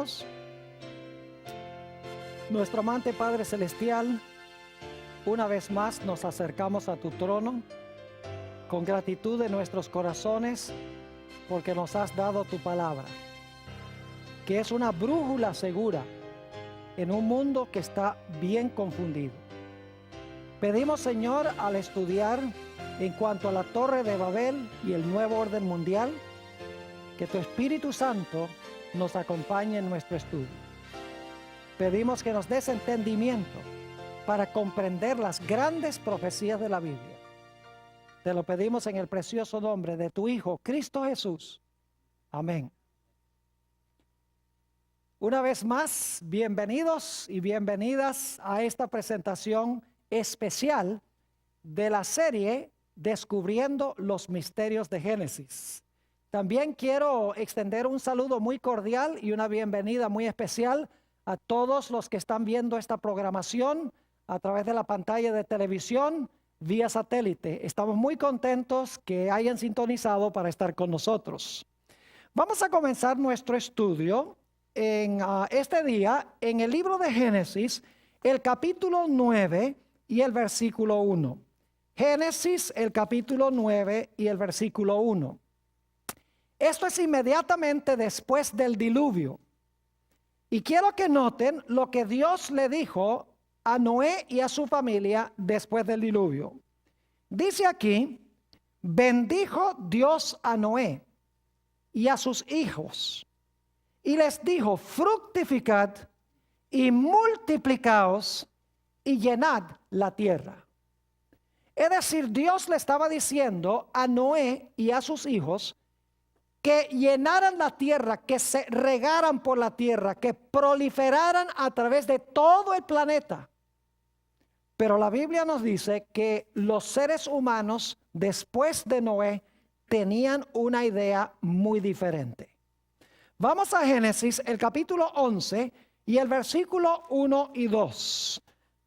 Oremos. Nuestro amante Padre Celestial, una vez más nos acercamos a tu trono con gratitud en nuestros corazones porque nos has dado tu palabra, que es una brújula segura en un mundo que está bien confundido. Pedimos, Señor, al estudiar en cuanto a la Torre de Babel y el nuevo orden mundial, que tu Espíritu Santo nos acompañe en nuestro estudio. Pedimos que nos des entendimiento para comprender las grandes profecías de la Biblia. Te lo pedimos en el precioso nombre de tu Hijo, Cristo Jesús. Amén. Una vez más, bienvenidos y bienvenidas a esta presentación especial de la serie Descubriendo los Misterios de Génesis. También quiero extender un saludo muy cordial y una bienvenida muy especial a todos los que están viendo esta programación a través de la pantalla de televisión vía satélite. Estamos muy contentos que hayan sintonizado para estar con nosotros. Vamos a comenzar nuestro estudio en este día en el libro de Génesis, el capítulo 9 y el versículo 1. Génesis, el capítulo 9 y el versículo 1. Esto es inmediatamente después del diluvio. Y quiero que noten lo que Dios le dijo a Noé y a su familia después del diluvio. Dice aquí, bendijo Dios a Noé y a sus hijos, y les dijo, fructificad y multiplicaos y llenad la tierra. Es decir, Dios le estaba diciendo a Noé y a sus hijos que llenaran la tierra, que se regaran por la tierra, que proliferaran a través de todo el planeta. Pero la Biblia nos dice que los seres humanos después de Noé tenían una idea muy diferente. Vamos a Génesis, el capítulo 11 y el versículo 1 y 2.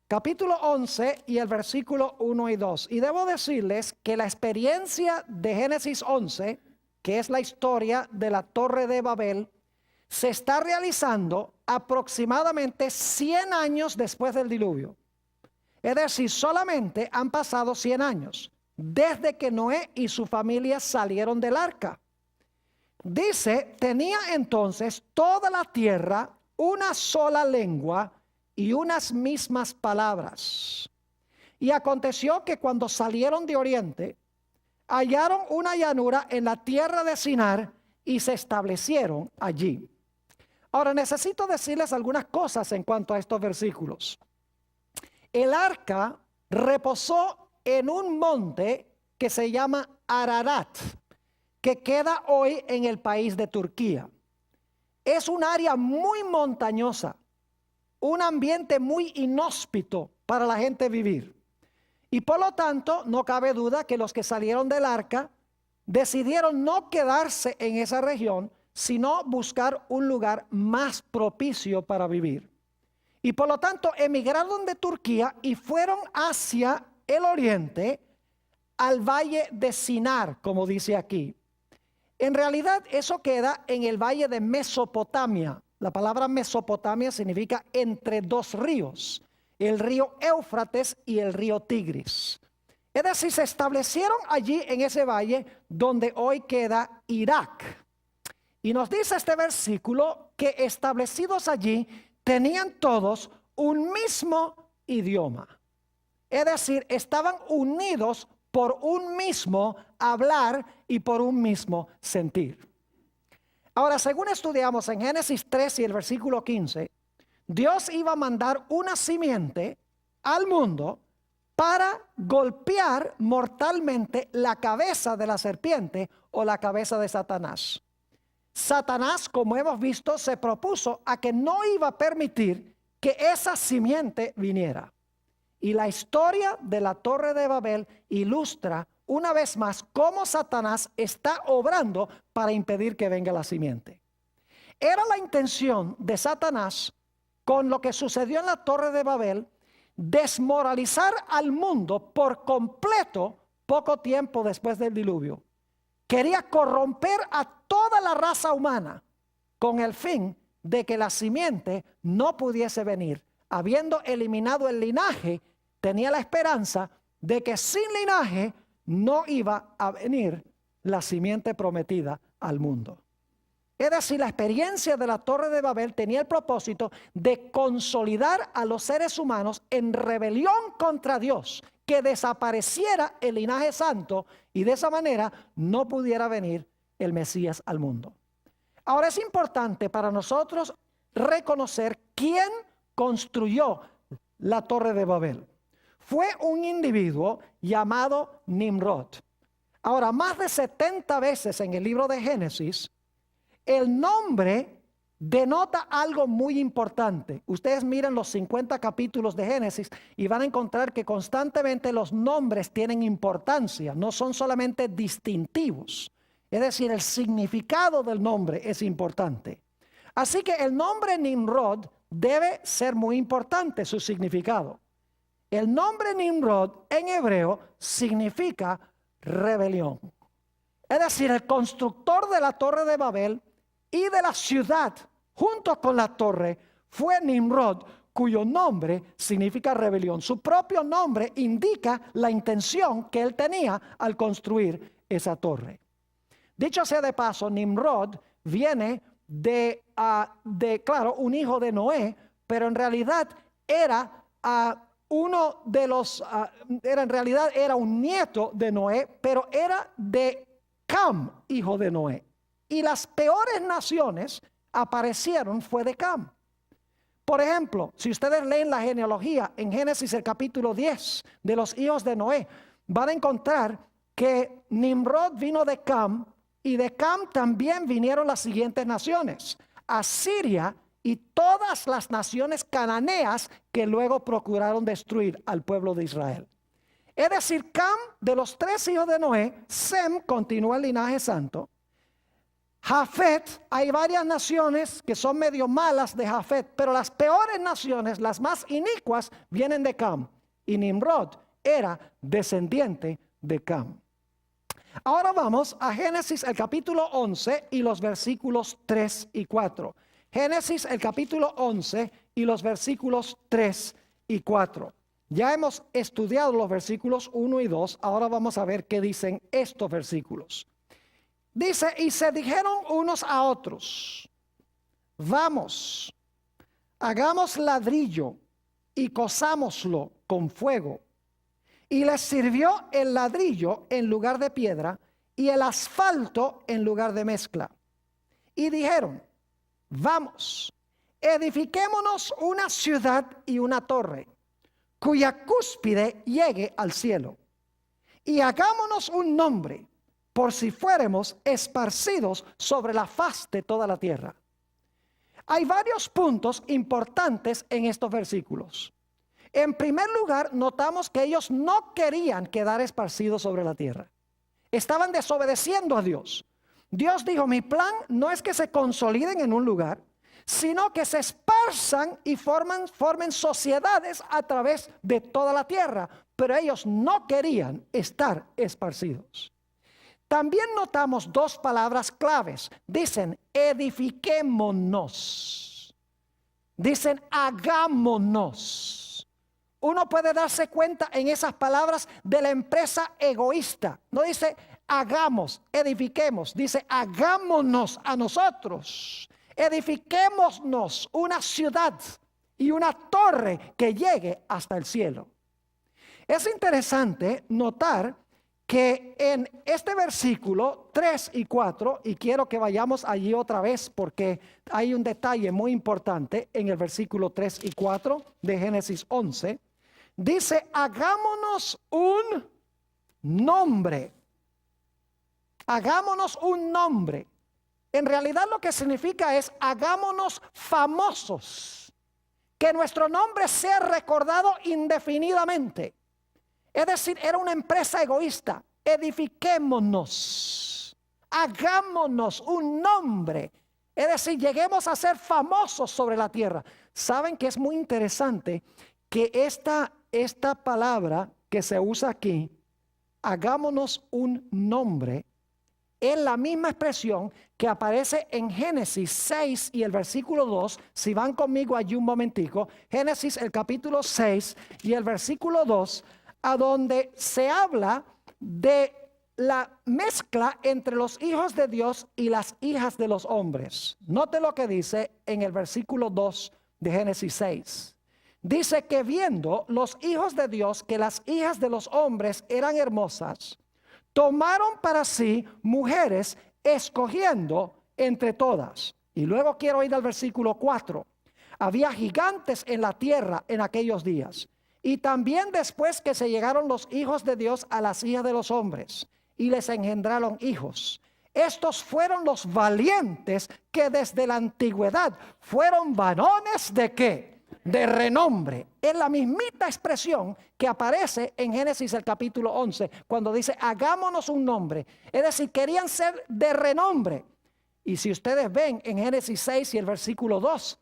Capítulo 11 y el versículo 1 y 2. Y debo decirles que la experiencia de Génesis 11, que es la historia de la Torre de Babel, se está realizando aproximadamente 100 años después del diluvio. Es decir, solamente han pasado 100 años desde que Noé y su familia salieron del arca. Dice, tenía entonces toda la tierra una sola lengua y unas mismas palabras. Y aconteció que cuando salieron de oriente, hallaron una llanura en la tierra de Sinar y se establecieron allí. Ahora necesito decirles algunas cosas en cuanto a estos versículos. El arca reposó en un monte que se llama Ararat, que queda hoy en el país de Turquía. Es un área muy montañosa, un ambiente muy inhóspito para la gente vivir. Y por lo tanto, no cabe duda que los que salieron del arca decidieron no quedarse en esa región, sino buscar un lugar más propicio para vivir. Y por lo tanto, emigraron de Turquía y fueron hacia el oriente, al valle de Sinar, como dice aquí. En realidad, eso queda en el valle de Mesopotamia. La palabra Mesopotamia significa entre dos ríos, el río Éufrates y el río Tigris. Es decir, se establecieron allí en ese valle donde hoy queda Irak. Y nos dice este versículo que establecidos allí tenían todos un mismo idioma. Es decir, estaban unidos por un mismo hablar y por un mismo sentir. Ahora, según estudiamos en Génesis 3 y el versículo 15, Dios iba a mandar una simiente al mundo para golpear mortalmente la cabeza de la serpiente o la cabeza de Satanás. Satanás, como hemos visto, se propuso a que no iba a permitir que esa simiente viniera. Y la historia de la Torre de Babel ilustra una vez más cómo Satanás está obrando para impedir que venga la simiente. Era la intención de Satanás, con lo que sucedió en la Torre de Babel, desmoralizar al mundo por completo poco tiempo después del diluvio. Quería corromper a toda la raza humana con el fin de que la simiente no pudiese venir. Habiendo eliminado el linaje, tenía la esperanza de que sin linaje no iba a venir la simiente prometida al mundo. Es decir, la experiencia de la Torre de Babel tenía el propósito de consolidar a los seres humanos en rebelión contra Dios, que desapareciera el linaje santo y de esa manera no pudiera venir el Mesías al mundo. Ahora es importante para nosotros reconocer quién construyó la Torre de Babel. Fue un individuo llamado Nimrod. Ahora, más de 70 veces en el libro de Génesis, el nombre denota algo muy importante. Ustedes miran los 50 capítulos de Génesis y van a encontrar que constantemente los nombres tienen importancia, no son solamente distintivos. Es decir, el significado del nombre es importante. Así que el nombre Nimrod debe ser muy importante, su significado. El nombre Nimrod en hebreo significa rebelión. Es decir, el constructor de la Torre de Babel y de la ciudad, junto con la torre, fue Nimrod, cuyo nombre significa rebelión. Su propio nombre indica la intención que él tenía al construir esa torre. Dicho sea de paso, Nimrod viene de claro, un hijo de Noé, pero en realidad era era un nieto de Noé, pero era de Cam, hijo de Noé. Y las peores naciones aparecieron fue de Cam. Por ejemplo, si ustedes leen la genealogía en Génesis el capítulo 10 de los hijos de Noé, van a encontrar que Nimrod vino de Cam y de Cam también vinieron las siguientes naciones: Asiria y todas las naciones cananeas que luego procuraron destruir al pueblo de Israel. Es decir, Cam, de los 3 hijos de Noé, Sem continúa el linaje santo. Jafet, hay varias naciones que son medio malas de Jafet, pero las peores naciones, las más inicuas, vienen de Cam. Y Nimrod era descendiente de Cam. Ahora vamos a Génesis el capítulo 11 y los versículos 3 y 4. Génesis el capítulo 11 y los versículos 3 y 4. Ya hemos estudiado los versículos 1 y 2, ahora vamos a ver qué dicen estos versículos. Dice, y se dijeron unos a otros, vamos, hagamos ladrillo y cosámoslo con fuego. Y les sirvió el ladrillo en lugar de piedra y el asfalto en lugar de mezcla. Y dijeron, vamos, edifiquémonos una ciudad y una torre, cuya cúspide llegue al cielo. Y hagámonos un nombre, por si fuéramos esparcidos sobre la faz de toda la tierra. Hay varios puntos importantes en estos versículos. En primer lugar, notamos que ellos no querían quedar esparcidos sobre la tierra. Estaban desobedeciendo a Dios. Dios dijo, mi plan no es que se consoliden en un lugar, sino que se esparzan y formen sociedades a través de toda la tierra. Pero ellos no querían estar esparcidos. También notamos 2 palabras claves. Dicen, edifiquémonos. Dicen, hagámonos. Uno puede darse cuenta en esas palabras de la empresa egoísta. No dice, hagamos, edifiquemos. Dice, hagámonos a nosotros. Edifiquémonos una ciudad y una torre que llegue hasta el cielo. Es interesante notar que en este versículo 3 y 4, y quiero que vayamos allí otra vez porque hay un detalle muy importante en el versículo 3 y 4 de Génesis 11, dice, hagámonos un nombre. Hagámonos un nombre. En realidad lo que significa es, hagámonos famosos. Que nuestro nombre sea recordado indefinidamente. Es decir, era una empresa egoísta. Edifiquémonos, hagámonos un nombre. Es decir, lleguemos a ser famosos sobre la tierra. Saben que es muy interesante que esta palabra que se usa aquí, hagámonos un nombre, es la misma expresión que aparece en Génesis 6 y el versículo 2. Si van conmigo allí un momentico, Génesis el capítulo 6 y el versículo 2, a donde se habla de la mezcla entre los hijos de Dios y las hijas de los hombres. Note lo que dice en el versículo 2 de Génesis 6. Dice que viendo los hijos de Dios que las hijas de los hombres eran hermosas, tomaron para sí mujeres, escogiendo entre todas. Y luego quiero ir al versículo 4. Había gigantes en la tierra en aquellos días. Y también después que se llegaron los hijos de Dios a las hijas de los hombres, y les engendraron hijos. Estos fueron los valientes que desde la antigüedad fueron varones ¿de qué? De renombre. Es la mismita expresión que aparece en Génesis el capítulo 11, cuando dice hagámonos un nombre. Es decir, querían ser de renombre. Y si ustedes ven en Génesis 6 y el versículo 2,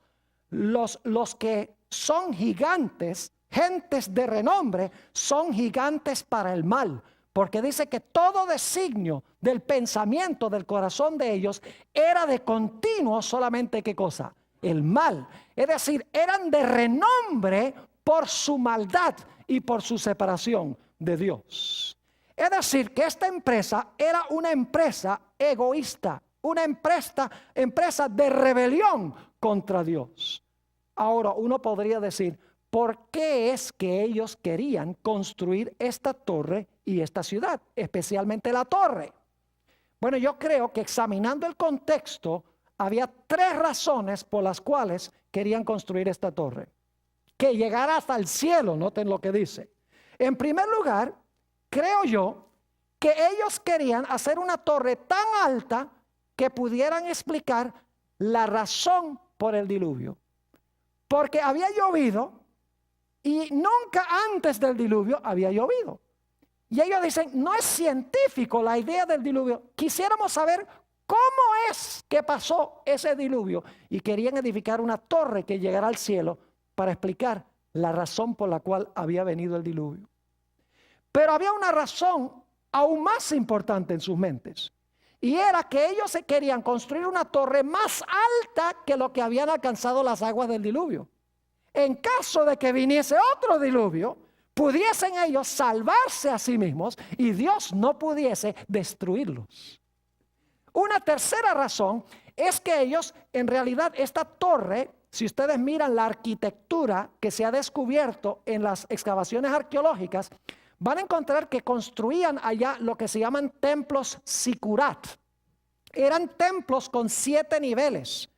los que son gigantes, gentes de renombre, son gigantes para el mal. Porque dice que todo designio del pensamiento del corazón de ellos era de continuo solamente ¿qué cosa? El mal. Es decir, eran de renombre por su maldad y por su separación de Dios. Es decir, que esta empresa era una empresa egoísta, una empresa de rebelión contra Dios. Ahora uno podría decir, ¿por qué es que ellos querían construir esta torre y esta ciudad, especialmente la torre? Bueno, yo creo que examinando el contexto, había tres razones por las cuales querían construir esta torre. Que llegara hasta el cielo, noten lo que dice. En primer lugar, creo yo que ellos querían hacer una torre tan alta que pudieran explicar la razón por el diluvio. Porque había llovido y nunca antes del diluvio había llovido. Y ellos dicen, no es científico la idea del diluvio. Quisiéramos saber cómo es que pasó ese diluvio. Y querían edificar una torre que llegara al cielo para explicar la razón por la cual había venido el diluvio. Pero había una razón aún más importante en sus mentes. Y era que ellos se querían construir una torre más alta que lo que habían alcanzado las aguas del diluvio. En caso de que viniese otro diluvio, pudiesen ellos salvarse a sí mismos y Dios no pudiese destruirlos. Una tercera razón es que ellos, en realidad, esta torre, si ustedes miran la arquitectura que se ha descubierto en las excavaciones arqueológicas, van a encontrar que construían allá lo que se llaman templos sikurat. Eran templos con 7 niveles.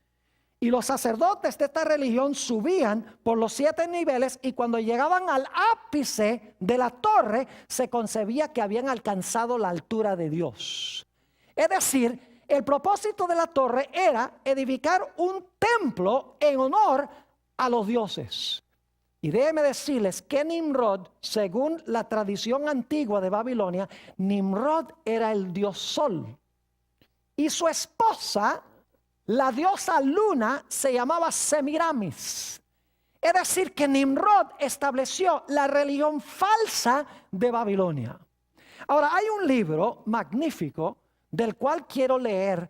Y los sacerdotes de esta religión subían por los 7 niveles y cuando llegaban al ápice de la torre, se concebía que habían alcanzado la altura de Dios. Es decir, el propósito de la torre era edificar un templo en honor a los dioses. Y déjenme decirles que Nimrod, según la tradición antigua de Babilonia, Nimrod era el dios Sol. Y su esposa, la diosa Luna, se llamaba Semiramis. Es decir, que Nimrod estableció la religión falsa de Babilonia. Ahora, hay un libro magnífico del cual quiero leer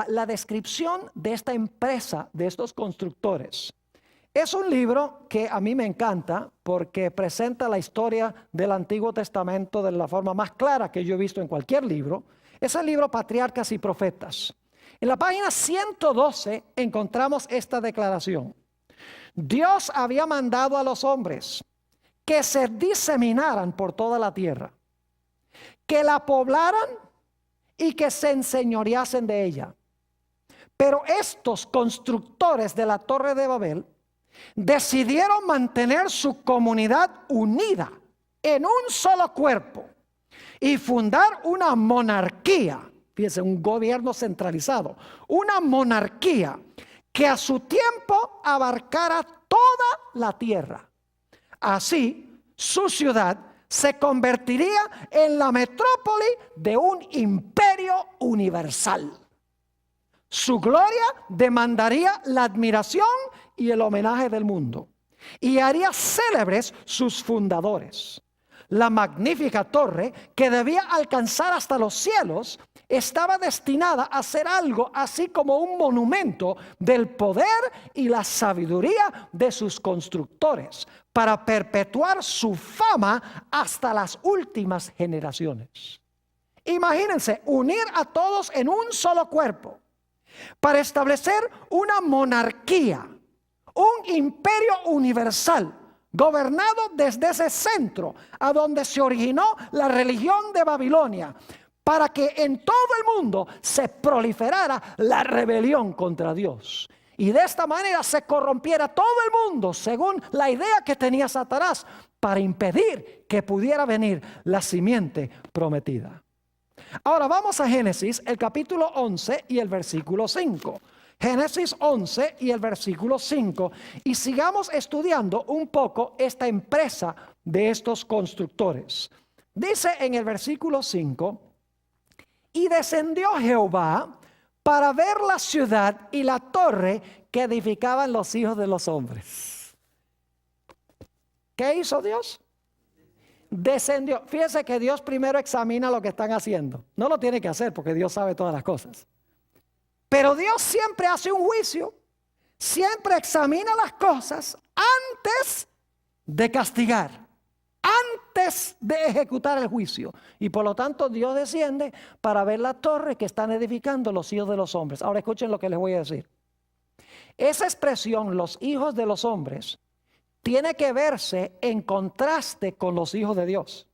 la descripción de esta empresa, de estos constructores. Es un libro que a mí me encanta porque presenta la historia del Antiguo Testamento de la forma más clara que yo he visto en cualquier libro. Es el libro Patriarcas y Profetas. En la página 112 encontramos esta declaración. Dios había mandado a los hombres que se diseminaran por toda la tierra, que la poblaran y que se enseñoreasen de ella. Pero estos constructores de la Torre de Babel decidieron mantener su comunidad unida en un solo cuerpo y fundar una monarquía. Fíjense, un gobierno centralizado, una monarquía que a su tiempo abarcara toda la tierra. Así, su ciudad se convertiría en la metrópoli de un imperio universal. Su gloria demandaría la admiración y el homenaje del mundo y haría célebres sus fundadores. La magnífica torre, que debía alcanzar hasta los cielos, estaba destinada a ser algo así como un monumento del poder y la sabiduría de sus constructores, para perpetuar su fama hasta las últimas generaciones. Imagínense, unir a todos en un solo cuerpo para establecer una monarquía, un imperio universal, gobernado desde ese centro a donde se originó la religión de Babilonia, para que en todo el mundo se proliferara la rebelión contra Dios. Y de esta manera se corrompiera todo el mundo según la idea que tenía Satanás, para impedir que pudiera venir la simiente prometida. Ahora vamos a Génesis, el capítulo 11 y el versículo 5. Génesis 11 y el versículo 5. Y sigamos estudiando un poco esta empresa de estos constructores. Dice en el versículo 5: y descendió Jehová para ver la ciudad y la torre que edificaban los hijos de los hombres. ¿Qué hizo Dios? Descendió. Fíjense que Dios primero examina lo que están haciendo. No lo tiene que hacer porque Dios sabe todas las cosas. Pero Dios siempre hace un juicio. Siempre examina las cosas antes de castigar, antes de ejecutar el juicio. Y por lo tanto Dios desciende para ver la torre que están edificando los hijos de los hombres. Ahora escuchen lo que les voy a decir. Esa expresión, los hijos de los hombres, tiene que verse en contraste con los hijos de Dios.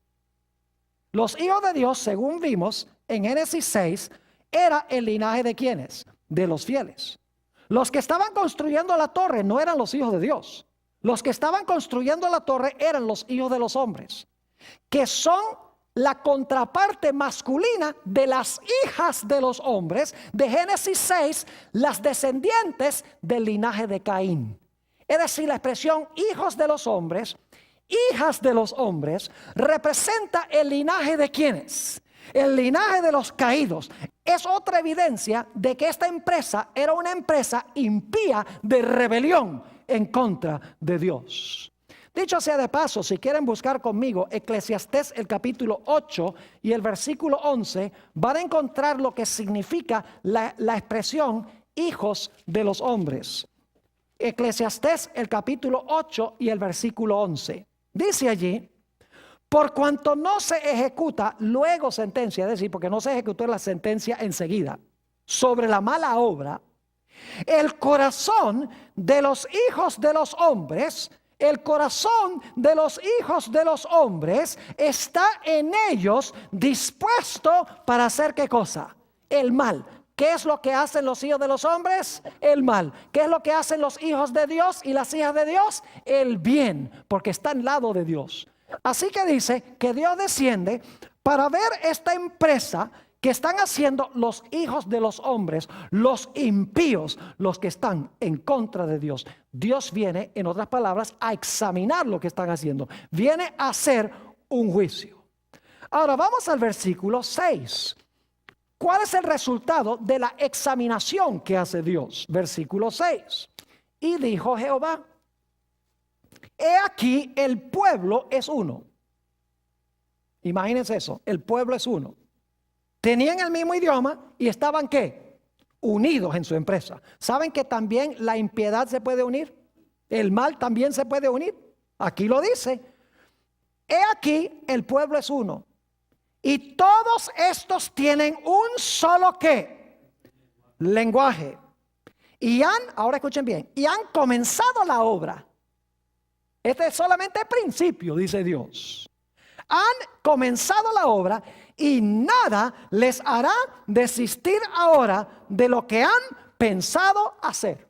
Los hijos de Dios, según vimos en Génesis 6, era el linaje de ¿quiénes? De los fieles. Los que estaban construyendo la torre no eran los hijos de Dios. Los que estaban construyendo la torre eran los hijos de los hombres, que son la contraparte masculina de las hijas de los hombres de Génesis 6, las descendientes del linaje de Caín. Es decir, la expresión hijos de los hombres, hijas de los hombres, representa el linaje de ¿quiénes? El linaje de los caídos. Es otra evidencia de que esta empresa era una empresa impía de rebelión en contra de Dios. Dicho sea de paso, si quieren buscar conmigo Eclesiastés el capítulo 8 y el versículo 11, van a encontrar lo que significa la expresión hijos de los hombres. Eclesiastés el capítulo 8 y el versículo 11. Dice allí: por cuanto no se ejecuta luego sentencia, es decir, porque no se ejecutó la sentencia enseguida sobre la mala obra, el corazón de los hijos de los hombres, el corazón de los hijos de los hombres está en ellos dispuesto para hacer ¿qué cosa? El mal. ¿Qué es lo que hacen los hijos de los hombres? El mal. ¿Qué es lo que hacen los hijos de Dios y las hijas de Dios? El bien, porque está al lado de Dios. Así que dice que Dios desciende para ver esta empresa que están haciendo los hijos de los hombres, los impíos, los que están en contra de Dios. Dios viene, en otras palabras, a examinar lo que están haciendo. Viene a hacer un juicio. Ahora vamos al versículo 6. ¿Cuál es el resultado de la examinación que hace Dios? Versículo 6. Y dijo Jehová: he aquí el pueblo es uno. Imagínense eso, el pueblo es uno. Tenían el mismo idioma y estaban ¿qué? Unidos en su empresa. ¿Saben que también la impiedad se puede unir? El mal también se puede unir. Aquí lo dice. He aquí el pueblo es uno. Y todos estos tienen un solo ¿qué? Lenguaje. Y ahora escuchen bien, y han comenzado la obra. Este es solamente el principio, dice Dios. Han comenzado la obra y nada les hará desistir ahora de lo que han pensado hacer.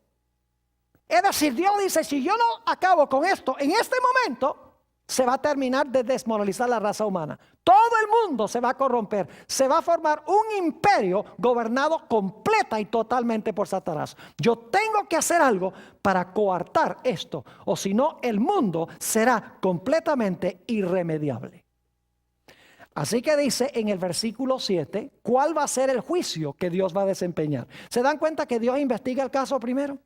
Es decir, Dios dice, si yo no acabo con esto en este momento, se va a terminar de desmoralizar la raza humana. Todo el mundo se va a corromper. Se va a formar un imperio gobernado completa y totalmente por Satanás. Yo tengo que hacer algo para coartar esto, o si no, el mundo será completamente irremediable. Así que dice en el versículo 7, ¿cuál va a ser el juicio que Dios va a desempeñar? ¿Se dan cuenta que Dios investiga el caso primero?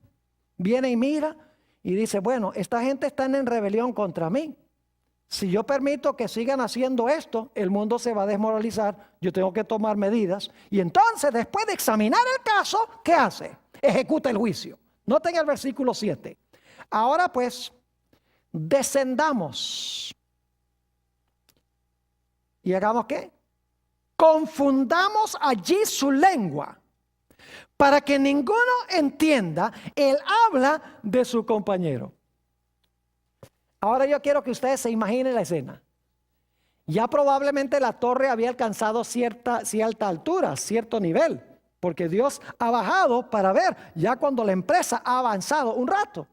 Viene y mira y dice, bueno, esta gente está en rebelión contra mí. Si yo permito que sigan haciendo esto, el mundo se va a desmoralizar, yo tengo que tomar medidas. Y entonces, después de examinar el caso, ¿qué hace? Ejecuta el juicio. Noten el versículo 7. Ahora pues, descendamos. ¿Y hagamos qué? Confundamos allí su lengua, para que ninguno entienda el habla de su compañero. Ahora yo quiero que ustedes se imaginen la escena. Ya probablemente la torre había alcanzado cierta altura, cierto nivel, porque Dios ha bajado para ver ya cuando la empresa ha avanzado un rato.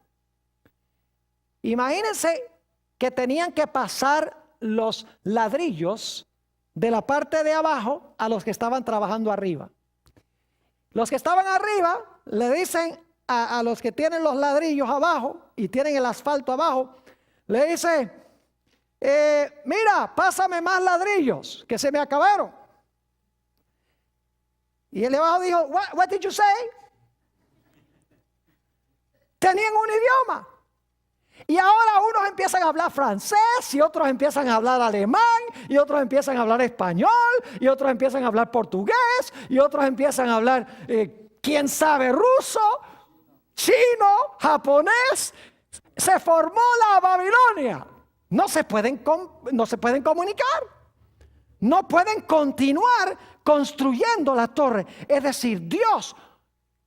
Imagínense que tenían que pasar los ladrillos de la parte de abajo a los que estaban trabajando arriba. Los que estaban arriba le dicen a los que tienen los ladrillos abajo y tienen el asfalto abajo, le dice, mira, pásame más ladrillos, que se me acabaron. Y el de abajo dijo, what did you say? Tenían un idioma. Y ahora unos empiezan a hablar francés y otros empiezan a hablar alemán y otros empiezan a hablar español y otros empiezan a hablar portugués y otros empiezan a hablar, quién sabe, ruso, chino, japonés. Se formó la Babilonia. No se pueden comunicar. No pueden continuar construyendo la torre. Es decir, Dios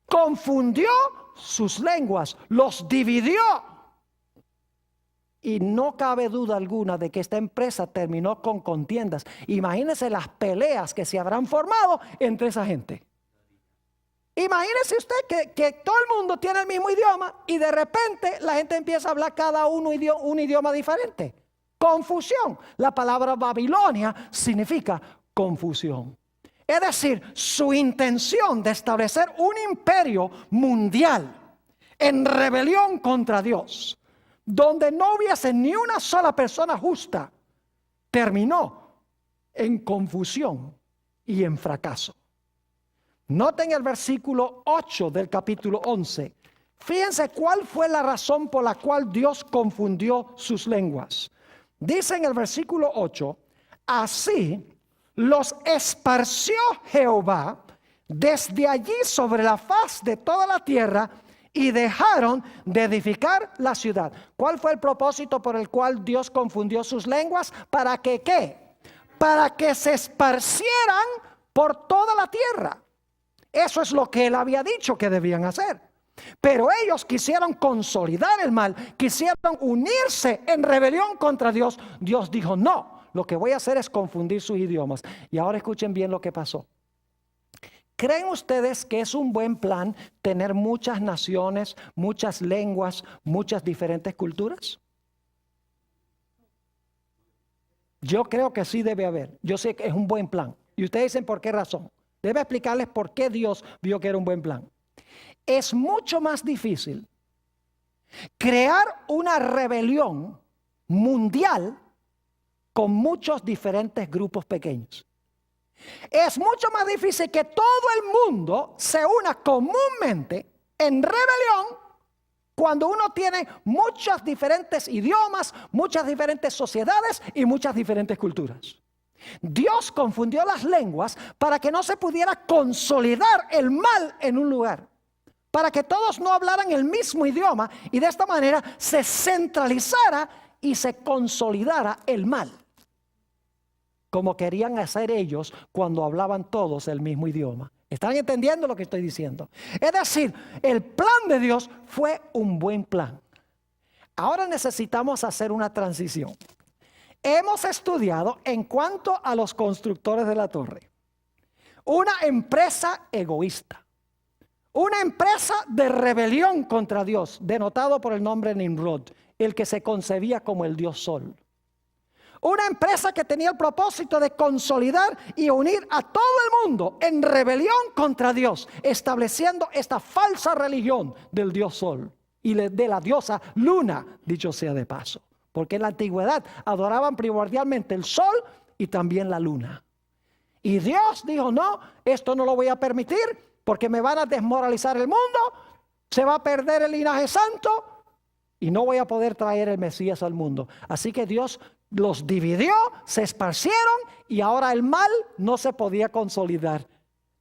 confundió sus lenguas, los dividió. Y no cabe duda alguna de que esta empresa terminó con contiendas. Imagínense las peleas que se habrán formado entre esa gente. Imagínese usted que todo el mundo tiene el mismo idioma y de repente la gente empieza a hablar cada uno un idioma diferente. Confusión. La palabra Babilonia significa confusión. Es decir, su intención de establecer un imperio mundial en rebelión contra Dios, donde no hubiese ni una sola persona justa, terminó en confusión y en fracaso. Noten el versículo 8 del capítulo 11. Fíjense cuál fue la razón por la cual Dios confundió sus lenguas. Dice en el versículo 8, así los esparció Jehová desde allí sobre la faz de toda la tierra y dejaron de edificar la ciudad. ¿Cuál fue el propósito por el cual Dios confundió sus lenguas? ¿Para que qué? Para que se esparcieran por toda la tierra. Eso es lo que él había dicho que debían hacer. Pero ellos quisieron consolidar el mal, quisieron unirse en rebelión contra Dios. Dios dijo, no, lo que voy a hacer es confundir sus idiomas. Y ahora escuchen bien lo que pasó. ¿Creen ustedes que es un buen plan tener muchas naciones, muchas lenguas, muchas diferentes culturas? Yo creo que sí debe haber. Yo sé que es un buen plan. Y ustedes dicen, ¿por qué razón? Debe explicarles por qué Dios vio que era un buen plan. Es mucho más difícil crear una rebelión mundial con muchos diferentes grupos pequeños. Es mucho más difícil que todo el mundo se una comúnmente en rebelión cuando uno tiene muchos diferentes idiomas, muchas diferentes sociedades y muchas diferentes culturas. Dios confundió las lenguas para que no se pudiera consolidar el mal en un lugar, para que todos no hablaran el mismo idioma y de esta manera se centralizara y se consolidara el mal, como querían hacer ellos cuando hablaban todos el mismo idioma. ¿Están entendiendo lo que estoy diciendo? Es decir, el plan de Dios fue un buen plan. Ahora necesitamos hacer una transición. Hemos estudiado en cuanto a los constructores de la torre. Una empresa egoísta. Una empresa de rebelión contra Dios, denotado por el nombre Nimrod, el que se concebía como el dios Sol. Una empresa que tenía el propósito de consolidar y unir a todo el mundo en rebelión contra Dios, estableciendo esta falsa religión del dios Sol y de la diosa Luna, dicho sea de paso. Porque en la antigüedad adoraban primordialmente el sol y también la luna. Y Dios dijo, no, esto no lo voy a permitir porque me van a desmoralizar el mundo, se va a perder el linaje santo y no voy a poder traer el Mesías al mundo. Así que Dios los dividió, se esparcieron y ahora el mal no se podía consolidar.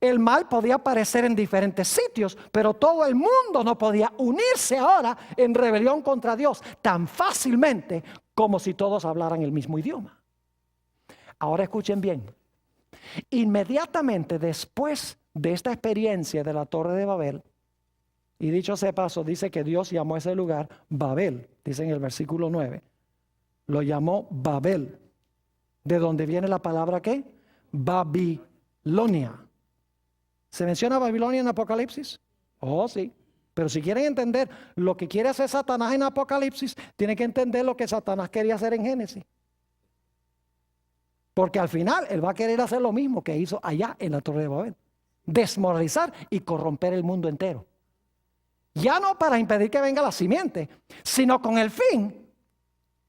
El mal podía aparecer en diferentes sitios, pero todo el mundo no podía unirse ahora en rebelión contra Dios tan fácilmente como si todos hablaran el mismo idioma. Ahora escuchen bien. Inmediatamente después de esta experiencia de la Torre de Babel, y dicho sea paso, dice que Dios llamó a ese lugar Babel, dice en el versículo 9. Lo llamó Babel, de donde viene la palabra ¿qué? Babilonia. ¿Se menciona Babilonia en Apocalipsis? Oh, sí. Pero si quieren entender lo que quiere hacer Satanás en Apocalipsis, tienen que entender lo que Satanás quería hacer en Génesis. Porque al final él va a querer hacer lo mismo que hizo allá en la Torre de Babel. Desmoralizar y corromper el mundo entero. Ya no para impedir que venga la simiente, sino con el fin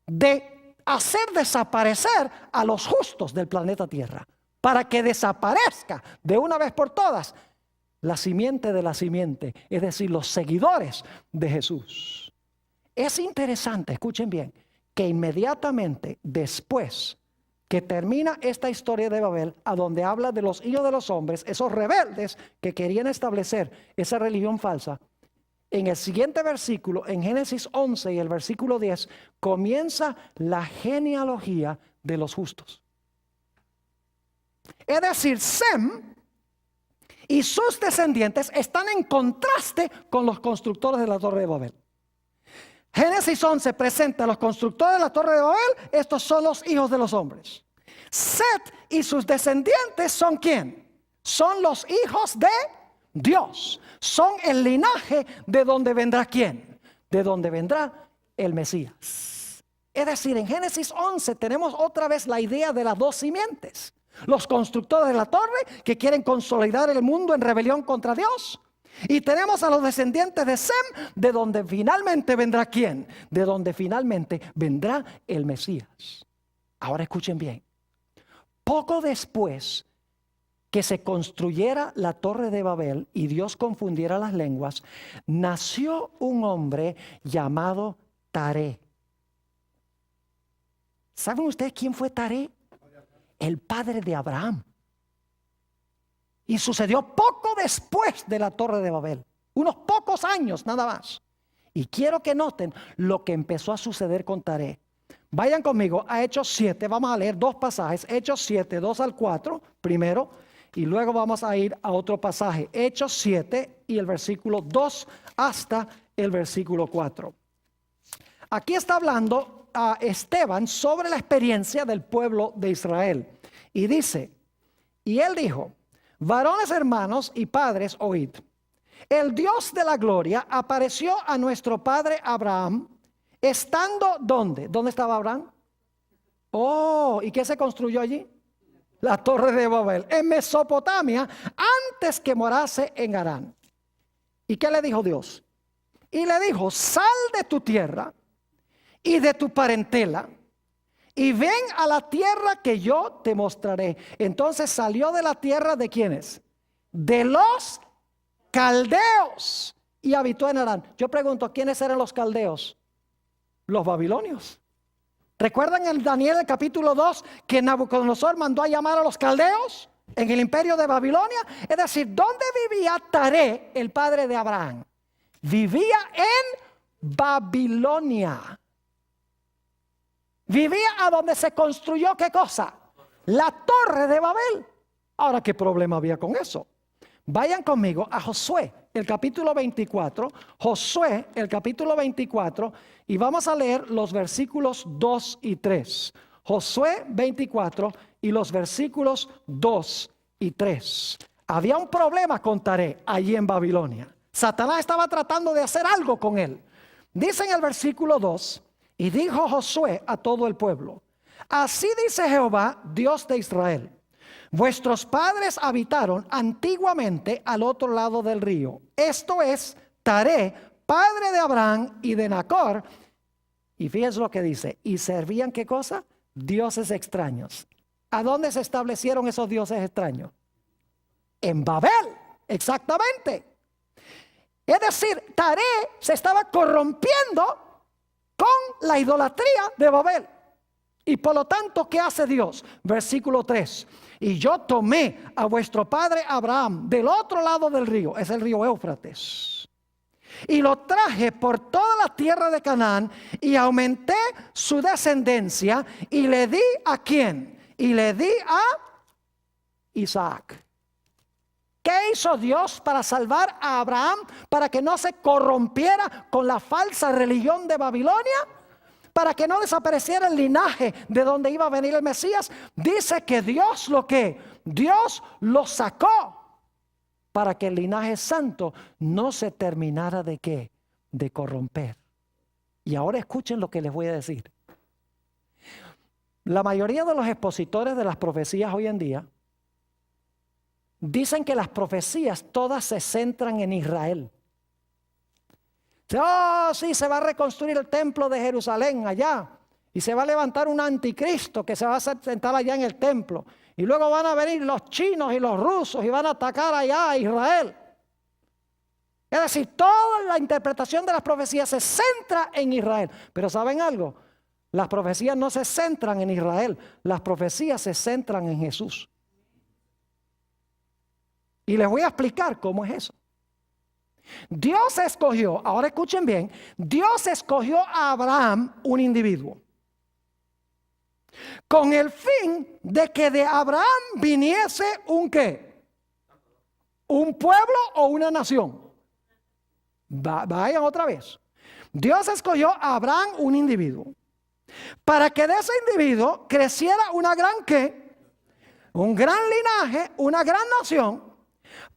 de hacer desaparecer a los justos del planeta Tierra. Para que desaparezca de una vez por todas la simiente de la simiente, es decir, los seguidores de Jesús. Es interesante, escuchen bien, que inmediatamente después que termina esta historia de Babel, a donde habla de los hijos de los hombres, esos rebeldes que querían establecer esa religión falsa, en el siguiente versículo, en Génesis 11 y el versículo 10, comienza la genealogía de los justos. Es decir, Sem y sus descendientes están en contraste con los constructores de la Torre de Babel. Génesis 11 presenta a los constructores de la Torre de Babel. Estos son los hijos de los hombres. Set y sus descendientes son ¿quién? Son los hijos de Dios. Son el linaje de donde vendrá ¿quién? De donde vendrá el Mesías. Es decir, en Génesis 11 tenemos otra vez la idea de las dos simientes. Los constructores de la torre que quieren consolidar el mundo en rebelión contra Dios. Y tenemos a los descendientes de Sem, de donde finalmente vendrá ¿quién? De donde finalmente vendrá el Mesías. Ahora escuchen bien. Poco después que se construyera la Torre de Babel y Dios confundiera las lenguas, nació un hombre llamado Taré. ¿Saben ustedes quién fue Taré? El padre de Abraham. Y sucedió poco después de la Torre de Babel. Unos pocos años nada más. Y quiero que noten lo que empezó a suceder con Taré. Vayan conmigo a Hechos 7. Vamos a leer dos pasajes. Hechos 7, 2 al 4 primero. Y luego vamos a ir a otro pasaje. Hechos 7 y el versículo 2 hasta el versículo 4. Aquí está hablando a Esteban sobre la experiencia del pueblo de Israel. Y dice, y él dijo, varones hermanos y padres, oíd. El Dios de la gloria apareció a nuestro padre Abraham, estando ¿dónde? ¿Dónde estaba Abraham? Oh, ¿y qué se construyó allí? La Torre de Babel, en Mesopotamia, antes que morase en Harán. ¿Y qué le dijo Dios? Y le dijo, sal de tu tierra y de tu parentela, y ven a la tierra que yo te mostraré. Entonces salió de la tierra de ¿quiénes? De los caldeos, y habitó en Harán. Yo pregunto, ¿quiénes eran los caldeos? Los babilonios. ¿Recuerdan en Daniel el capítulo 2 que Nabucodonosor mandó a llamar a los caldeos en el imperio de Babilonia? Es decir, ¿dónde vivía Taré, el padre de Abraham? Vivía en Babilonia. Vivía a donde se construyó ¿qué cosa? La Torre de Babel. Ahora, ¿qué problema había con eso? Vayan conmigo a Josué, el capítulo 24. Josué, el capítulo 24. Y vamos a leer los versículos 2 y 3. Josué 24 y los versículos 2 y 3. Había un problema con Taré allí en Babilonia. Satanás estaba tratando de hacer algo con él. Dice en el versículo 2. Y dijo Josué a todo el pueblo, así dice Jehová, Dios de Israel, vuestros padres habitaron antiguamente al otro lado del río. Esto es Taré, padre de Abraham y de Nacor. Y fíjense lo que dice, y servían ¿qué cosa? Dioses extraños. ¿A dónde se establecieron esos dioses extraños? En Babel, exactamente. Es decir, Taré se estaba corrompiendo con la idolatría de Babel. Y por lo tanto, ¿qué hace Dios? Versículo 3. Y yo tomé a vuestro padre Abraham del otro lado del río, es el río Éufrates, y lo traje por toda la tierra de Canaán y aumenté su descendencia y le di ¿a quién? Y le di a Isaac. ¿Qué hizo Dios para salvar a Abraham? Para que no se corrompiera con la falsa religión de Babilonia, para que no desapareciera el linaje de donde iba a venir el Mesías. Dice que Dios Dios lo sacó para que el linaje santo no se terminara de ¿qué? De corromper. Y ahora escuchen lo que les voy a decir. La mayoría de los expositores de las profecías hoy en día dicen que las profecías todas se centran en Israel. Oh, sí, se va a reconstruir el templo de Jerusalén allá. Y se va a levantar un anticristo que se va a sentar allá en el templo. Y luego van a venir los chinos y los rusos y van a atacar allá a Israel. Es decir, toda la interpretación de las profecías se centra en Israel. Pero ¿saben algo? Las profecías no se centran en Israel. Las profecías se centran en Jesús. Y les voy a explicar cómo es eso. Dios escogió, ahora escuchen bien, Dios escogió a Abraham, un individuo, con el fin de que de Abraham viniese un ¿qué? Un pueblo o una nación. Vayan otra vez. Dios escogió a Abraham, un individuo, para que de ese individuo creciera una gran ¿qué? Un gran linaje, una gran nación,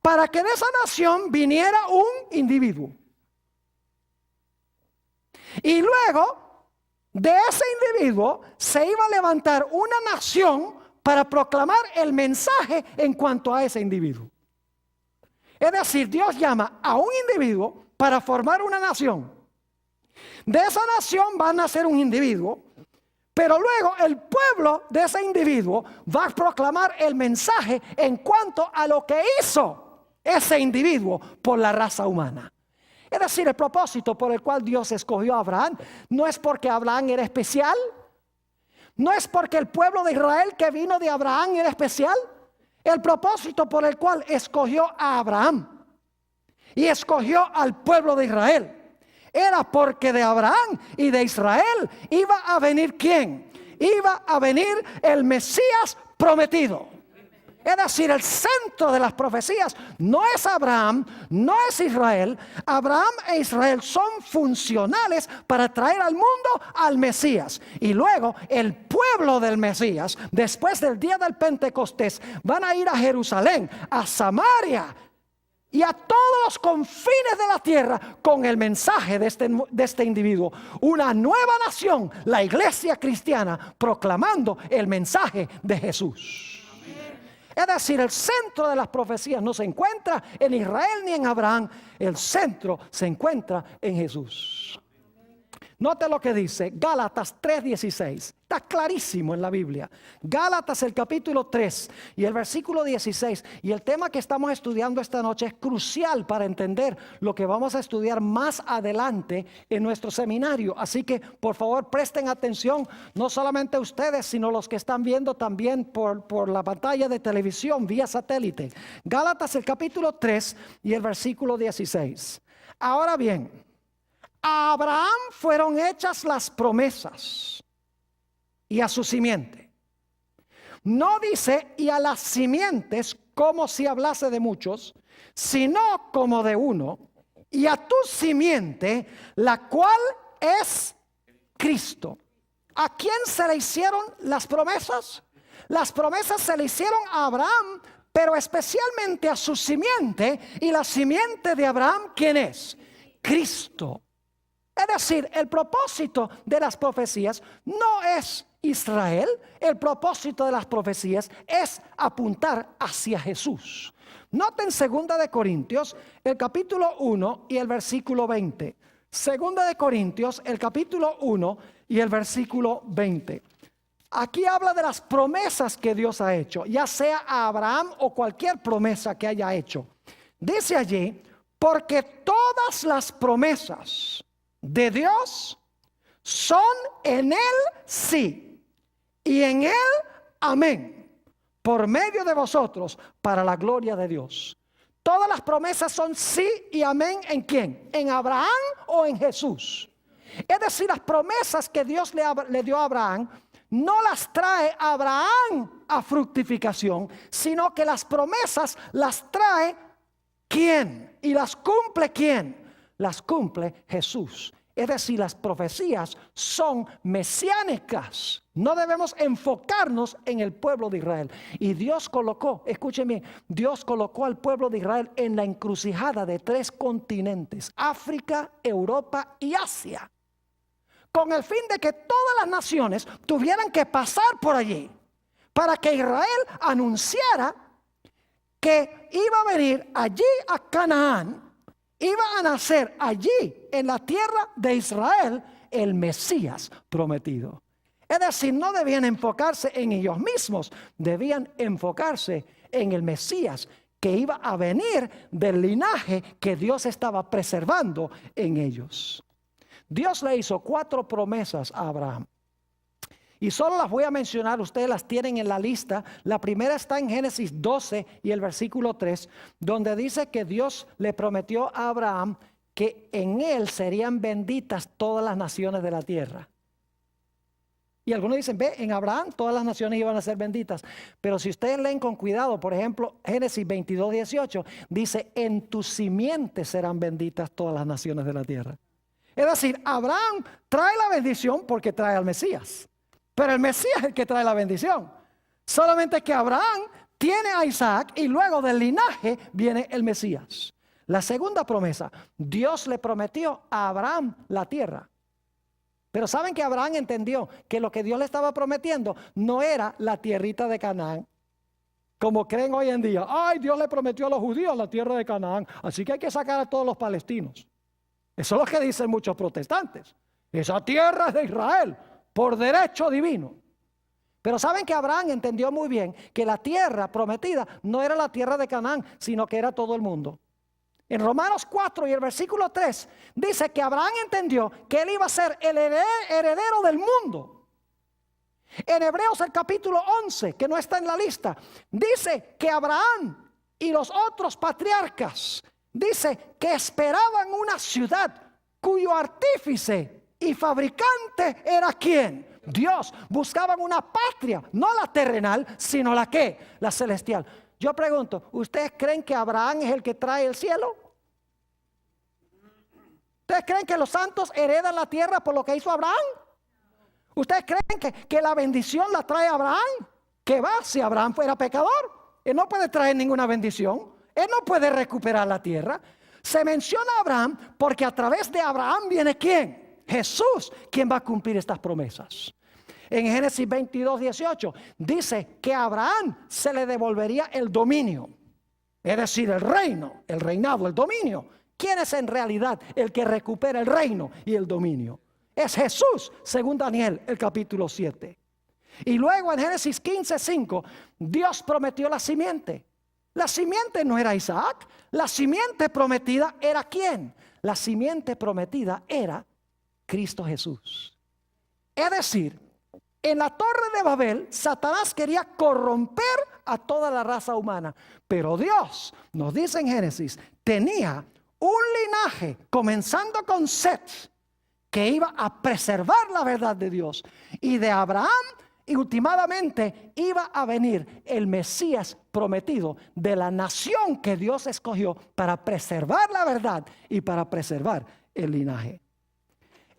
para que de esa nación viniera un individuo. Y luego de ese individuo se iba a levantar una nación para proclamar el mensaje en cuanto a ese individuo. Es decir, Dios llama a un individuo para formar una nación. De esa nación va a nacer un individuo, pero luego el pueblo de ese individuo va a proclamar el mensaje en cuanto a lo que hizo ese individuo por la raza humana. Es decir, el propósito por el cual Dios escogió a Abraham no es porque Abraham era especial, no es porque el pueblo de Israel que vino de Abraham era especial. El propósito por el cual escogió a Abraham y escogió al pueblo de Israel era porque de Abraham y de Israel iba a venir ¿quién? Iba a venir el Mesías prometido. Es decir, el centro de las profecías no es Abraham, no es Israel. Abraham e Israel son funcionales para traer al mundo al Mesías. Y luego el pueblo del Mesías, después del día del Pentecostés, van a ir a Jerusalén, a Samaria y a todos los confines de la tierra con el mensaje de este individuo. Una nueva nación, la iglesia cristiana, proclamando el mensaje de Jesús. Es decir, el centro de las profecías no se encuentra en Israel ni en Abraham. El centro se encuentra en Jesús. Note lo que dice Gálatas 3:16. Está clarísimo en la Biblia. Gálatas el capítulo 3 y el versículo 16. Y el tema que estamos estudiando esta noche es crucial para entender lo que vamos a estudiar más adelante en nuestro seminario. Así que por favor presten atención, no solamente ustedes, sino los que están viendo también por la pantalla de televisión vía satélite. Gálatas el capítulo 3 y el versículo 16. Ahora bien, a Abraham fueron hechas las promesas y a su simiente. No dice y a las simientes como si hablase de muchos, sino como de uno, y a tu simiente, la cual es Cristo. ¿A quién se le hicieron las promesas? Las promesas se le hicieron a Abraham, pero especialmente a su simiente, y la simiente de Abraham, ¿quién es? Cristo. Es decir, el propósito de las profecías no es Israel, el propósito de las profecías es apuntar hacia Jesús. Noten 2 de Corintios, el capítulo 1 y el versículo 20. 2 de Corintios, el capítulo 1 y el versículo 20. Aquí habla de las promesas que Dios ha hecho, ya sea a Abraham o cualquier promesa que haya hecho. Dice allí, porque todas las promesas de Dios son en él sí. y en Él, amén, por medio de vosotros, para la gloria de Dios. Todas las promesas son sí y amén. ¿En quién? ¿En Abraham o en Jesús? Es decir, las promesas que Dios le dio a Abraham, no las trae Abraham a fructificación, sino que las promesas las trae ¿quién? ¿Y las cumple quién? Las cumple Jesús. Es decir, las profecías son mesiánicas. No debemos enfocarnos en el pueblo de Israel. Y Dios colocó, escúcheme, Dios colocó al pueblo de Israel en la encrucijada de 3 continentes: África, Europa y Asia, con el fin de que todas las naciones tuvieran que pasar por allí, para que Israel anunciara que iba a venir allí a Canaán, iba a nacer allí en la tierra de Israel el Mesías prometido. Es decir, no debían enfocarse en ellos mismos, debían enfocarse en el Mesías que iba a venir del linaje que Dios estaba preservando en ellos. Dios le hizo 4 promesas a Abraham. Y solo las voy a mencionar, ustedes las tienen en la lista. La primera está en Génesis 12 y el versículo 3, donde dice que Dios le prometió a Abraham que en él serían benditas todas las naciones de la tierra. Y algunos dicen, ve, en Abraham todas las naciones iban a ser benditas. Pero si ustedes leen con cuidado, por ejemplo, Génesis 22, 18, dice, en tu simiente serán benditas todas las naciones de la tierra. Es decir, Abraham trae la bendición porque trae al Mesías. Pero el Mesías es el que trae la bendición. Solamente que Abraham tiene a Isaac y luego del linaje viene el Mesías. La segunda promesa, Dios le prometió a Abraham la tierra. Pero saben que Abraham entendió que lo que Dios le estaba prometiendo no era la tierrita de Canaán, como creen hoy en día. Ay, Dios le prometió a los judíos la tierra de Canaán, así que hay que sacar a todos los palestinos. Eso es lo que dicen muchos protestantes. Esa tierra es de Israel, por derecho divino. Pero saben que Abraham entendió muy bien que la tierra prometida no era la tierra de Canaán, sino que era todo el mundo. En Romanos 4 y el versículo 3 dice que Abraham entendió que él iba a ser el heredero del mundo. En Hebreos el capítulo 11, que no está en la lista, dice que Abraham y los otros patriarcas, dice que esperaban una ciudad cuyo artífice y fabricante era ¿quién? Dios. Buscaban una patria, no la terrenal, sino la ¿qué? La celestial. Yo pregunto, ¿ustedes creen que Abraham es el que trae el cielo? ¿Ustedes creen que los santos heredan la tierra por lo que hizo Abraham? ¿Ustedes creen que la bendición la trae Abraham? ¿Qué va? Si Abraham fuera pecador, él no puede traer ninguna bendición. Él no puede recuperar la tierra. Se menciona a Abraham porque a través de Abraham viene ¿quién? Jesús, quien va a cumplir estas promesas. En Génesis 22, 18 dice que a Abraham se le devolvería el dominio, es decir, el reino, el reinado, el dominio. ¿Quién es en realidad el que recupera el reino y el dominio? Es Jesús, según Daniel, el capítulo 7. Y luego en Génesis 15, 5, Dios prometió la simiente. La simiente no era Isaac, la simiente prometida era ¿quién? La simiente prometida era Cristo Jesús. Es decir, en la torre de Babel, Satanás quería corromper a toda la raza humana. Pero Dios, nos dice en Génesis, tenía un linaje, comenzando con Set, que iba a preservar la verdad de Dios. Y de Abraham, y últimamente iba a venir el Mesías prometido de la nación que Dios escogió para preservar la verdad y para preservar el linaje.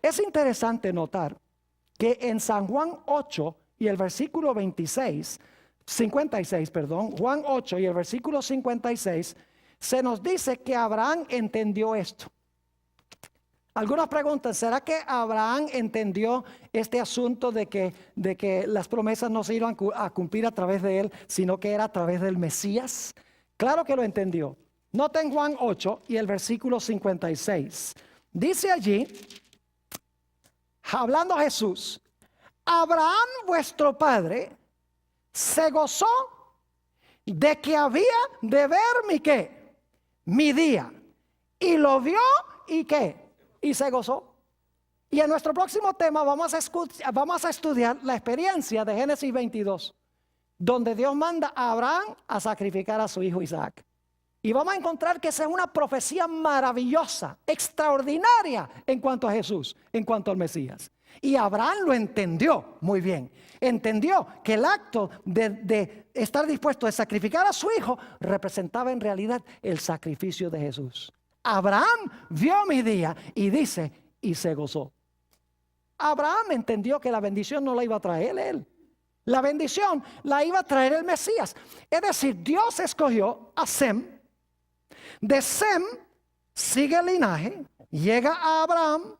Es interesante notar que en San Juan 8 y el versículo 56, Juan 8 y el versículo 56, se nos dice que Abraham entendió esto. Algunos preguntan, ¿será que Abraham entendió este asunto de que las promesas no se iban a cumplir a través de él, sino que era a través del Mesías? Claro que lo entendió. Noten Juan 8 y el versículo 56. Dice allí, hablando a Jesús, Abraham vuestro padre se gozó de que había de ver mi ¿qué? Mi día. Y lo vio y ¿qué? Y se gozó. Y en nuestro próximo tema vamos a estudiar la experiencia de Génesis 22, donde Dios manda a Abraham a sacrificar a su hijo Isaac. Y vamos a encontrar que esa es una profecía maravillosa, extraordinaria en cuanto a Jesús, en cuanto al Mesías. Y Abraham lo entendió muy bien. Entendió que el acto de estar dispuesto a sacrificar a su hijo representaba en realidad el sacrificio de Jesús. Abraham vio mi día y dice, y se gozó. Abraham entendió que la bendición no la iba a traer él. La bendición la iba a traer el Mesías. Es decir, Dios escogió a Sem. De Sem sigue el linaje, llega a Abraham.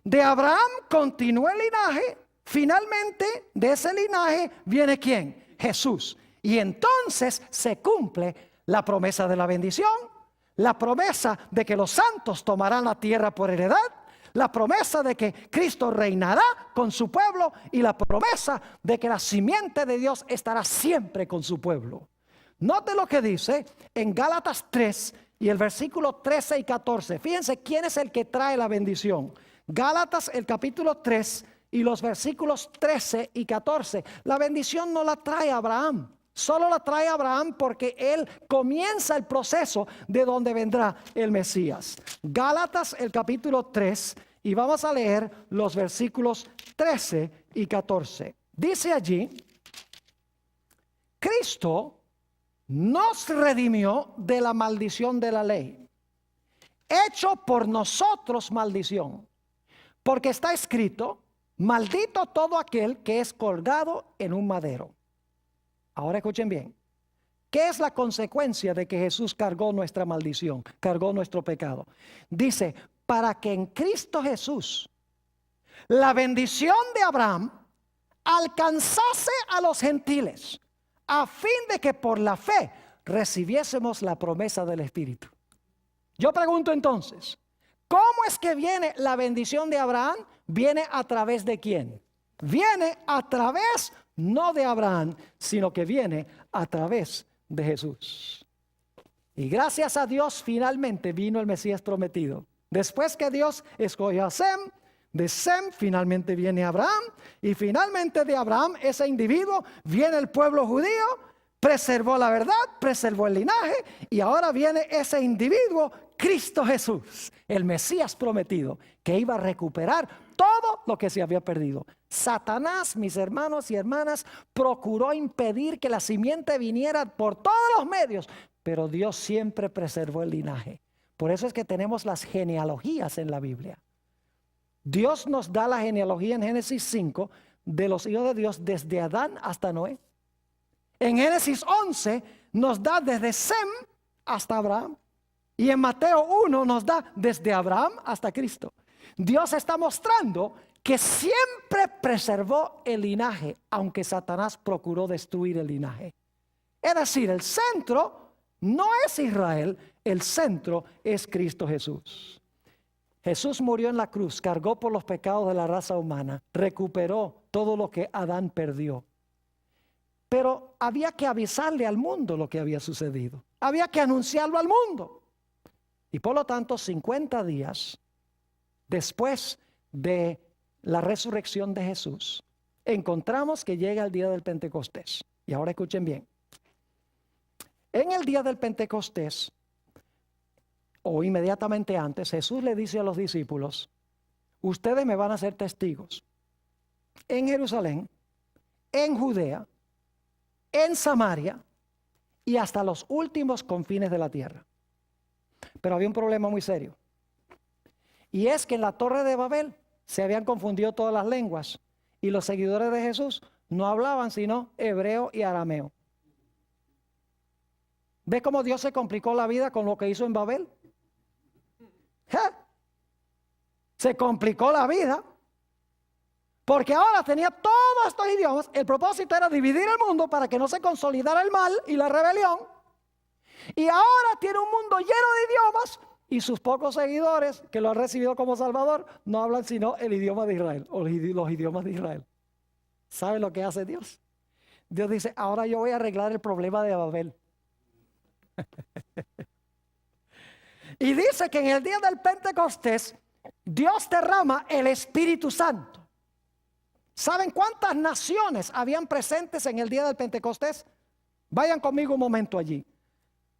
De Abraham continúa el linaje. Finalmente de ese linaje viene ¿quién? Jesús. Y entonces se cumple la promesa de la bendición, la promesa de que los santos tomarán la tierra por heredad, la promesa de que Cristo reinará con su pueblo y la promesa de que la simiente de Dios estará siempre con su pueblo. Note lo que dice en Gálatas 3 y el versículo 13 y 14. Fíjense quién es el que trae la bendición. Gálatas el capítulo 3 y los versículos 13 y 14. La bendición no la trae Abraham. Solo la trae Abraham porque él comienza el proceso de donde vendrá el Mesías. Gálatas el capítulo 3 y vamos a leer los versículos 13 y 14. Dice allí, Cristo nos redimió de la maldición de la ley, hecho por nosotros maldición, porque está escrito, maldito todo aquel que es colgado en un madero. Ahora escuchen bien, ¿qué es la consecuencia de que Jesús cargó nuestra maldición, cargó nuestro pecado? Dice, para que en Cristo Jesús la bendición de Abraham alcanzase a los gentiles, a fin de que por la fe recibiésemos la promesa del Espíritu. Yo pregunto entonces, ¿cómo es que viene la bendición de Abraham? ¿Viene a través de quién? Viene a través, no de Abraham, sino que viene a través de Jesús. Y gracias a Dios finalmente vino el Mesías prometido. Después que Dios escogió a Sem, de Sem finalmente viene Abraham y finalmente de Abraham, ese individuo, viene el pueblo judío, preservó la verdad, preservó el linaje y ahora viene ese individuo, Cristo Jesús, el Mesías prometido, que iba a recuperar todo lo que se había perdido. Satanás, mis hermanos y hermanas, procuró impedir que la simiente viniera por todos los medios, pero Dios siempre preservó el linaje. Por eso es que tenemos las genealogías en la Biblia. Dios nos da la genealogía en Génesis 5 de los hijos de Dios desde Adán hasta Noé. En Génesis 11 nos da desde Sem hasta Abraham. Y en Mateo 1 nos da desde Abraham hasta Cristo. Dios está mostrando que siempre preservó el linaje, aunque Satanás procuró destruir el linaje. Es decir, el centro no es Israel, el centro es Cristo Jesús. Jesús murió en la cruz, cargó por los pecados de la raza humana, recuperó todo lo que Adán perdió. Pero había que avisarle al mundo lo que había sucedido. Había que anunciarlo al mundo. Y por lo tanto, 50 días después de la resurrección de Jesús, encontramos que llega el día del Pentecostés. Y ahora escuchen bien. En el día del Pentecostés, o inmediatamente antes, Jesús le dice a los discípulos, ustedes me van a ser testigos en Jerusalén, en Judea, en Samaria y hasta los últimos confines de la tierra. Pero había un problema muy serio. Y es que en la Torre de Babel se habían confundido todas las lenguas y los seguidores de Jesús no hablaban sino hebreo y arameo. ¿Ves cómo Dios se complicó la vida con lo que hizo en Babel? Se complicó la vida porque ahora tenía todos estos idiomas. El propósito era dividir el mundo para que no se consolidara el mal y la rebelión. Y ahora tiene un mundo lleno de idiomas y sus pocos seguidores que lo han recibido como Salvador no hablan sino el idioma de Israel o los idiomas de Israel. ¿Sabe lo que hace Dios? Dios dice, ahora yo voy a arreglar el problema de Babel. Y dice que en el día del Pentecostés Dios derrama el Espíritu Santo. ¿Saben cuántas naciones habían presentes en el día del Pentecostés? Vayan conmigo un momento allí.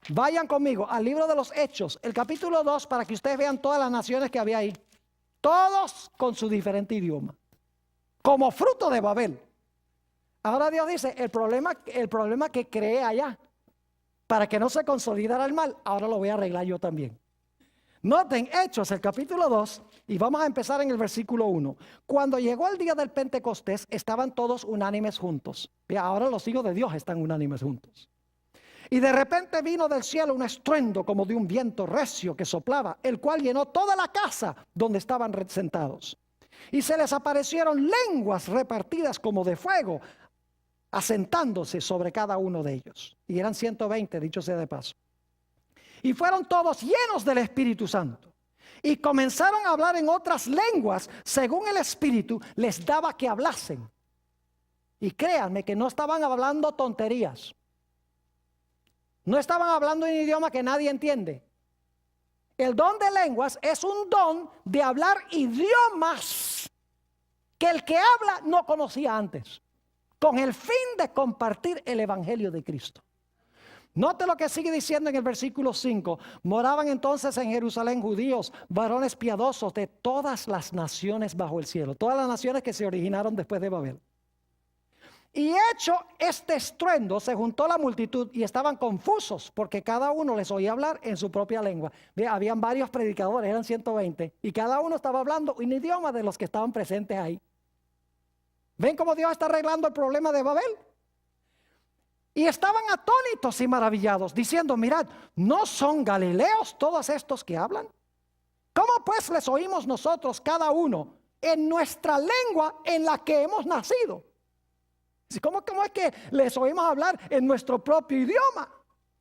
Vayan conmigo al libro de los Hechos, el capítulo 2, para que ustedes vean todas las naciones que había ahí. Todos con su diferente idioma, como fruto de Babel. Ahora Dios dice, el problema que creé allá, para que no se consolidara el mal, ahora lo voy a arreglar yo también. Noten Hechos, el capítulo 2, y vamos a empezar en el versículo 1. Cuando llegó el día del Pentecostés, estaban todos unánimes juntos. Y ahora los hijos de Dios están unánimes juntos. Y de repente vino del cielo un estruendo como de un viento recio que soplaba, el cual llenó toda la casa donde estaban sentados. Y se les aparecieron lenguas repartidas como de fuego, asentándose sobre cada uno de ellos. Y eran 120, dicho sea de paso. Y fueron todos llenos del Espíritu Santo. Y comenzaron a hablar en otras lenguas, según el Espíritu les daba que hablasen. Y créanme que no estaban hablando tonterías. No estaban hablando en un idioma que nadie entiende. El don de lenguas es un don de hablar idiomas que el que habla no conocía antes, con el fin de compartir el Evangelio de Cristo. Note lo que sigue diciendo en el versículo 5. Moraban entonces en Jerusalén judíos, varones piadosos de todas las naciones bajo el cielo. Todas las naciones que se originaron después de Babel. Y hecho este estruendo, se juntó la multitud y estaban confusos porque cada uno les oía hablar en su propia lengua. Habían varios predicadores, eran 120, y cada uno estaba hablando un idioma de los que estaban presentes ahí. ¿Ven cómo Dios está arreglando el problema de Babel? Y estaban atónitos y maravillados, diciendo, mirad, ¿no son galileos todos estos que hablan? ¿Cómo pues les oímos nosotros cada uno en nuestra lengua en la que hemos nacido? ¿Cómo es que les oímos hablar en nuestro propio idioma?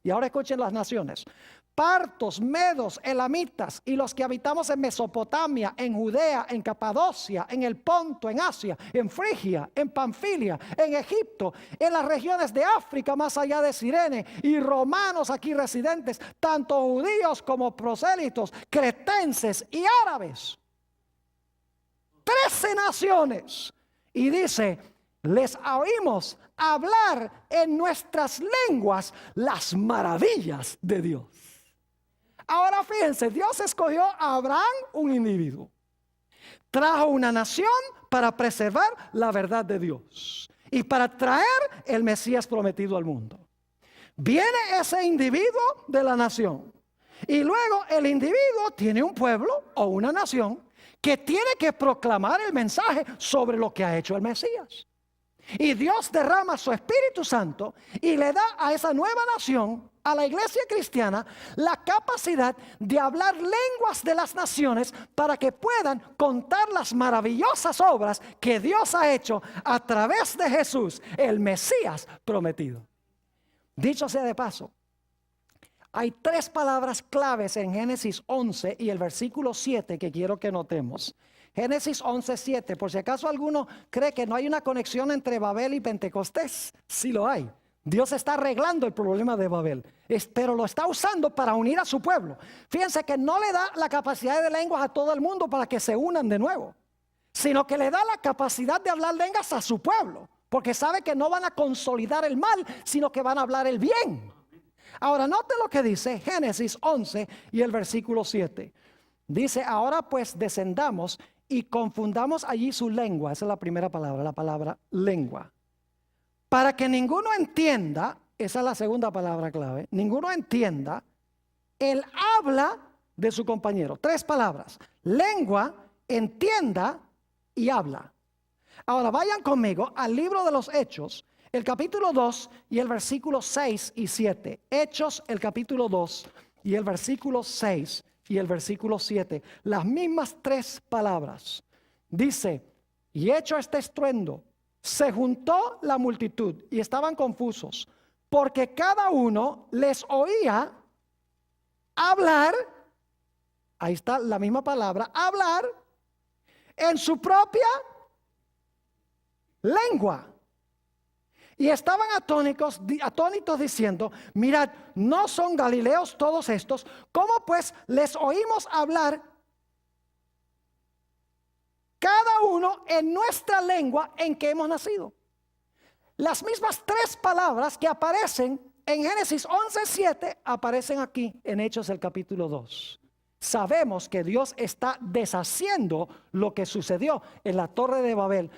Y ahora escuchen las naciones. Partos, medos, elamitas y los que habitamos en Mesopotamia, en Judea, en Capadocia, en el Ponto, en Asia, en Frigia, en Panfilia, en Egipto, en las regiones de África más allá de Cirene, y romanos aquí residentes, tanto judíos como prosélitos, cretenses y árabes. 13 naciones. Y dice, les oímos hablar en nuestras lenguas las maravillas de Dios. Ahora fíjense, Dios escogió a Abraham, un individuo. Trajo una nación para preservar la verdad de Dios y para traer el Mesías prometido al mundo. Viene ese individuo de la nación y luego el individuo tiene un pueblo o una nación que tiene que proclamar el mensaje sobre lo que ha hecho el Mesías. Y Dios derrama su Espíritu Santo y le da a esa nueva nación, a la iglesia cristiana, la capacidad de hablar lenguas de las naciones para que puedan contar las maravillosas obras que Dios ha hecho a través de Jesús, el Mesías prometido. Dicho sea de paso, hay 3 palabras claves en Génesis 11 y el versículo 7 que quiero que notemos. Génesis 11:7, por si acaso alguno cree que no hay una conexión entre Babel y Pentecostés, sí lo hay. Dios está arreglando el problema de Babel, pero lo está usando para unir a su pueblo. Fíjense que no le da la capacidad de lenguas a todo el mundo para que se unan de nuevo, sino que le da la capacidad de hablar lenguas a su pueblo, porque sabe que no van a consolidar el mal, sino que van a hablar el bien. Ahora note lo que dice Génesis 11 y el versículo 7. Dice, ahora pues descendamos y confundamos allí su lengua. Esa es la primera palabra, la palabra lengua. Para que ninguno entienda, esa es la segunda palabra clave, ninguno entienda el habla de su compañero. 3 palabras, lengua, entienda y habla. Ahora vayan conmigo al libro de los Hechos, el capítulo 2 y el versículo 6 y 7. Hechos, el capítulo 2 y el versículo 6 y el versículo 7, las mismas 3 palabras. Dice, y hecho este estruendo, se juntó la multitud y estaban confusos, porque cada uno les oía hablar, ahí está la misma palabra, hablar en su propia lengua. Y estaban atónitos diciendo, mirad, ¿no son galileos todos estos? ¿Cómo pues les oímos hablar cada uno en nuestra lengua en que hemos nacido. Las mismas 3 palabras que aparecen en Génesis 11:7 aparecen aquí en Hechos el capítulo 2. Sabemos que Dios está deshaciendo lo que sucedió en la Torre de Babel.